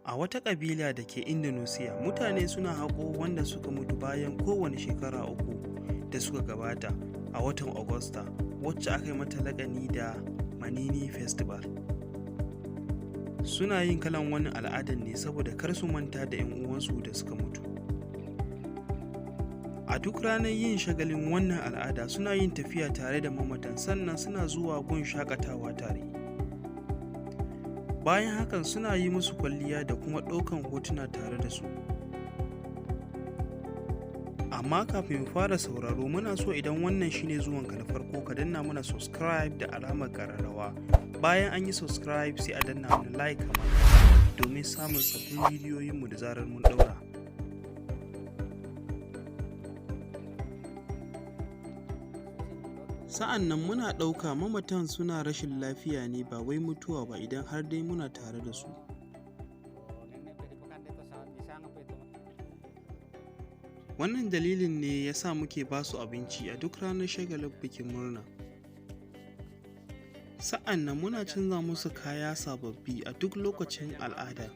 A wata kabila da ke Indonesia, mutane suna hako wanda suka mutu bayan kowane shekara 3 da suka gabata a watan Agusta, wacce aka yi mata laƙani da Manini Festival. Suna yin kalan wannan al'adar ne saboda kar su manta da 'yan uwansu da suka mutu. A duk ranar yin shagalin wannan al'ada suna yin tafiya tare da mamatan, sannan suna zuwa gun shakatawa tare. Bayan hakan suna yi musu kwalliya da kuma ɗaukan hotuna tare da su. Amma kafin fara sauraro, muna so idan wannan shine zuwanka na farko ka danna mana subscribe da alamar ƙararrawa. Bayan an yi subscribe sai a danna mana like kamar domin samun sabbin bidiyoyinmu da zarar mun ɗaura. Sa'an nan muna ɗauka mamatan suna rashin lafiya ne ba wai mutuwa ba idan har dai muna tare da su. Wannan dalilin ne ya sa muke ba su abinci a duk ranar shagalin bikin murna. Sa'an nan muna canza musu kaya sababbi a duk lokacin al'ada.